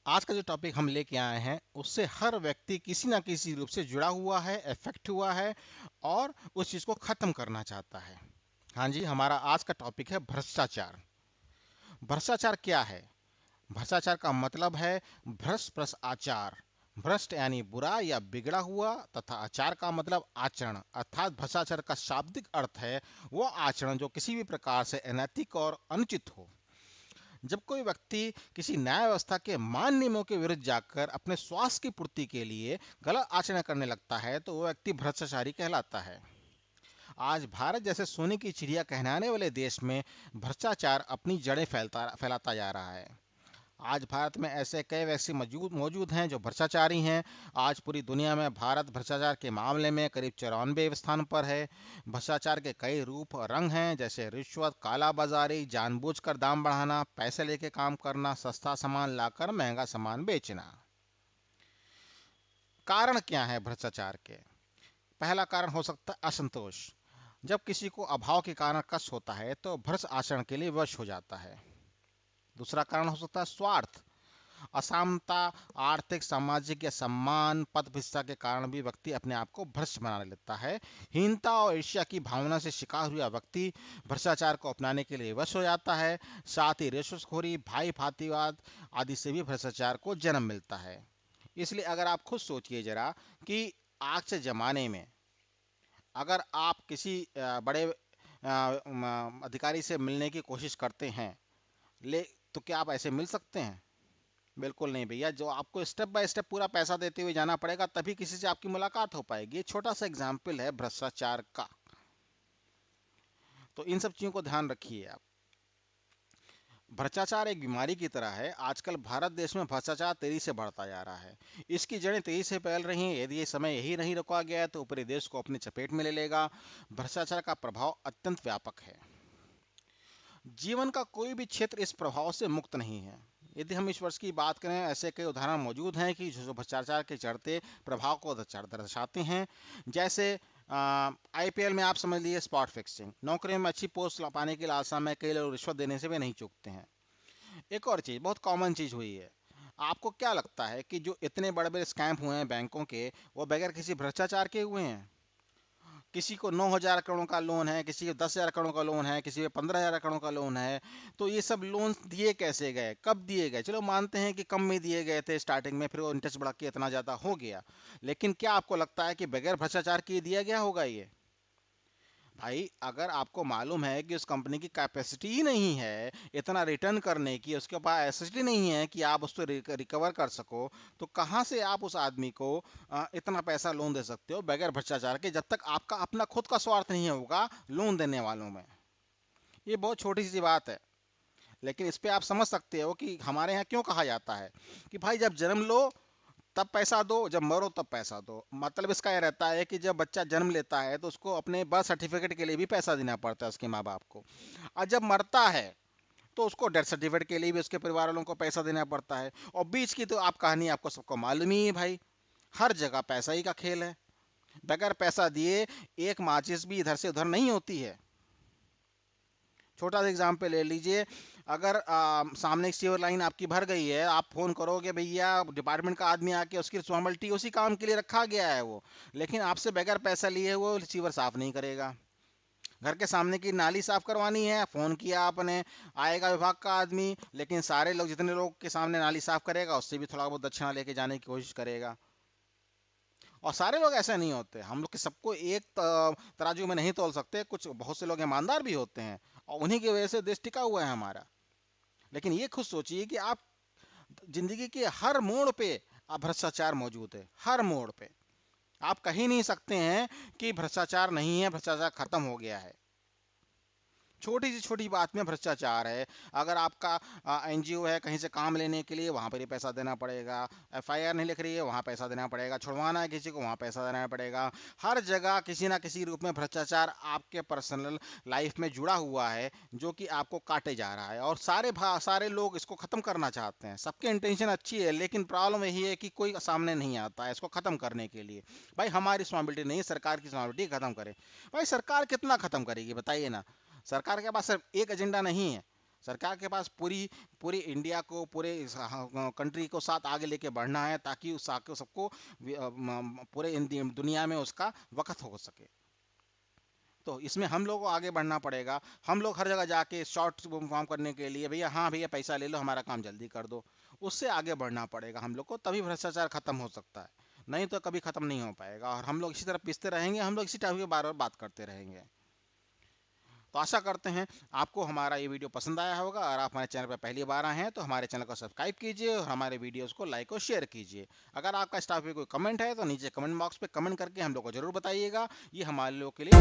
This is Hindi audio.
आज का जो टॉपिक हम लेके आए हैं उससे हर व्यक्ति किसी ना किसी रूप से जुड़ा हुआ है, इफेक्ट हुआ है और उस चीज को खत्म करना चाहता है। हाँ जी, हमारा आज का टॉपिक है भ्रष्टाचार। भ्रष्टाचार क्या है? भ्रष्टाचार का मतलब है भ्रष्ट प्लस आचार। भ्रष्ट यानी बुरा या बिगड़ा हुआ तथा आचार का मतलब आचरण, अर्थात भ्रष्टाचार का शाब्दिक अर्थ है वो आचरण जो किसी भी प्रकार से अनैतिक और अनुचित हो। जब कोई व्यक्ति किसी न्याय व्यवस्था के मान नियमों के विरुद्ध जाकर अपने स्वास्थ्य की पूर्ति के लिए गलत आचरण करने लगता है तो वो व्यक्ति भ्रष्टाचारी कहलाता है। आज भारत जैसे सोने की चिड़िया कहलाने वाले देश में भ्रष्टाचार अपनी जड़ें फैलता फैलाता जा रहा है। आज भारत में ऐसे कई व्यक्ति मौजूद मौजूद हैं जो भ्रष्टाचारी हैं। आज पूरी दुनिया में भारत भ्रष्टाचार के मामले में करीब 94 स्थान पर है। भ्रष्टाचार के कई रूप और रंग हैं, जैसे रिश्वत, कालाबाजारी, जानबूझकर दाम बढ़ाना, पैसे लेके काम करना, सस्ता सामान लाकर महंगा सामान बेचना। कारण क्या है भ्रष्टाचार के? पहला कारण हो सकता है असंतोष। जब किसी को अभाव के कारण कष्ट होता है तो भ्रष्ट आचरण के लिए वश हो जाता है। दूसरा कारण हो सकता है स्वार्थ। असमानता, आर्थिक, सामाजिक या सम्मान, पद प्रतिष्ठा के कारण भी व्यक्ति अपने आप को भ्रष्ट बना लेता है। हीनता और ईर्ष्या की भावना से शिकार हुआ व्यक्ति भ्रष्टाचार को अपनाने के लिए वश हो जाता है। साथ ही रिश्वतखोरी, भाई भातीवाद आदि से भी भ्रष्टाचार को जन्म मिलता है। इसलिए अगर आप खुद सोचिए जरा कि आज के जमाने में अगर आप किसी बड़े अधिकारी से मिलने की कोशिश करते हैं, ले तो क्या आप ऐसे मिल सकते हैं? बिल्कुल नहीं भैया, जो आपको स्टेप बाय स्टेप पूरा पैसा देते हुए जाना पड़ेगा तभी किसी से आपकी मुलाकात हो पाएगी। ये छोटा सा एग्जाम्पल है भ्रष्टाचार का। तो इन सब चीजों को ध्यान रखिए आप। भ्रष्टाचार एक बीमारी की तरह है। आजकल भारत देश में भ्रष्टाचार तेजी से बढ़ता जा रहा है। इसकी जड़ें तेजी से फैल रही हैं। यदि ये समय यही नहीं रोका गया तो पूरे देश को अपनी चपेट में ले लेगा। भ्रष्टाचार का प्रभाव अत्यंत व्यापक है। जीवन का कोई भी क्षेत्र इस प्रभाव से मुक्त नहीं है। यदि हम इस वर्ष की बात करें, ऐसे कई उदाहरण मौजूद हैं कि जो भ्रष्टाचार के चढ़ते प्रभाव को दर्शाते हैं। जैसे आईपीएल में आप समझ लीजिए स्पॉट फिक्सिंग, नौकरियों में अच्छी पोस्ट पाने की लालसा में कई लोग रिश्वत देने से भी नहीं चूकते हैं। एक और चीज बहुत कॉमन चीज हुई है। आपको क्या लगता है कि जो इतने बड़े बड़े स्कैम हुए हैं बैंकों के, वो बगैर किसी भ्रष्टाचार के हुए हैं? किसी को 9,000 करोड़ का लोन है, किसी को 10,000 करोड़ का लोन है, किसी को 15,000 करोड़ का लोन है। तो ये सब लोन दिए कैसे गए, कब दिए गए? चलो मानते हैं कि कम में दिए गए थे स्टार्टिंग में, फिर वो इंटरेस्ट बढ़ के इतना ज़्यादा हो गया। लेकिन क्या आपको लगता है कि बगैर भ्रष्टाचार किए दिया गया होगा ये? भाई अगर आपको मालूम है कि उस कंपनी की कैपेसिटी ही नहीं है इतना रिटर्न करने की, उसके पास एसेसिटी नहीं है कि आप उसको रिकवर कर सको, तो कहाँ से आप उस आदमी को इतना पैसा लोन दे सकते हो बगैर भ्रष्टाचार के, जब तक आपका अपना खुद का स्वार्थ नहीं होगा लोन देने वालों में? ये बहुत छोटी सी बात है। लेकिन इस पे आप समझ सकते हो कि हमारे यहाँ क्यों कहा जाता है कि भाई जब जन्म लो तब पैसा दो, जब मरो तब पैसा दो। मतलब इसका यह रहता है कि जब बच्चा जन्म लेता है तो उसको अपने बर्थ सर्टिफिकेट के लिए भी पैसा देना पड़ता है उसके माँ बाप को, और जब मरता है तो उसको डेथ सर्टिफिकेट के लिए भी उसके परिवार वालों को पैसा देना पड़ता है। और बीच की तो आप कहानी आपको सबको मालूम ही है भाई। हर जगह पैसा ही का खेल है। बगैर पैसा दिए एक माचिस भी इधर से उधर नहीं होती है। छोटा सा एग्जाम्पल ले लीजिए। अगर सामने की सीवर लाइन आपकी भर गई है, आप फोन करोगे भैया, डिपार्टमेंट का आदमी आके उसकी रिस्पॉन्सिबिलिटी उसी काम के लिए रखा गया है वो, लेकिन आपसे बगैर पैसा लिए वो रिसीवर साफ नहीं करेगा। घर के सामने की नाली साफ करवानी है, फोन किया आपने, आएगा विभाग का आदमी, लेकिन सारे लोग जितने लोग के सामने नाली साफ करेगा उससे भी थोड़ा बहुत दक्षिणा लेके जाने की कोशिश करेगा। और सारे लोग ऐसे नहीं होते। हम लोग के सबको एक तराजू में नहीं तोल सकते। कुछ बहुत से लोग ईमानदार भी होते हैं और उन्हीं की वजह से देश टिका हुआ है हमारा। लेकिन ये खुद सोचिए कि आप जिंदगी के हर मोड़ पे आप भ्रष्टाचार मौजूद है, हर मोड़ पे। आप कहीं नहीं सकते हैं कि भ्रष्टाचार नहीं है, भ्रष्टाचार खत्म हो गया है। छोटी सी छोटी बात में भ्रष्टाचार है। अगर आपका एनजीओ है कहीं से काम लेने के लिए, वहां पर ही पैसा देना पड़ेगा। एफआईआर नहीं लिख रही है, वहां पैसा देना पड़ेगा। छुड़वाना है किसी को, वहां पैसा देना पड़ेगा। हर जगह किसी ना किसी रूप में भ्रष्टाचार आपके पर्सनल लाइफ में जुड़ा हुआ है, जो कि आपको काटे जा रहा है। और सारे लोग इसको खत्म करना चाहते हैं। सबकी इंटेंशन अच्छी है, लेकिन प्रॉब्लम यही है कि कोई सामने नहीं आता है इसको खत्म करने के लिए। भाई हमारी रिस्पॉन्सिबिलिटी नहीं है, सरकार की रिस्पॉन्सिबिलिटी खत्म करे। भाई सरकार कितना खत्म करेगी बताइए ना। सरकार के पास सिर्फ एक एजेंडा नहीं है। सरकार के पास पूरी पूरी इंडिया को, पूरे कंट्री को साथ आगे लेके बढ़ना है, ताकि उस सबको पूरे दुनिया में उसका वक़्त हो सके। तो इसमें हम लोगों को आगे बढ़ना पड़ेगा। हम लोग हर जगह जाके शॉर्ट फॉर्म करने के लिए, भैया हाँ भैया पैसा ले लो, हमारा काम जल्दी कर दो, उससे आगे बढ़ना पड़ेगा हम लोग को, तभी भ्रष्टाचार खत्म हो सकता है। नहीं तो कभी खत्म नहीं हो पाएगा, और हम लोग इसी तरह पिसते रहेंगे, हम लोग इसी टाइप के बार बार बात करते रहेंगे। तो आशा करते हैं आपको हमारा ये वीडियो पसंद आया होगा। और आप हमारे चैनल पर पहली बार आए हैं तो हमारे चैनल को सब्सक्राइब कीजिए और हमारे वीडियोस को लाइक और शेयर कीजिए। अगर आपका इस टॉपिक पे कोई कमेंट है तो नीचे कमेंट बॉक्स पे कमेंट करके हम लोग को जरूर बताइएगा। ये हमारे लोगों के लिए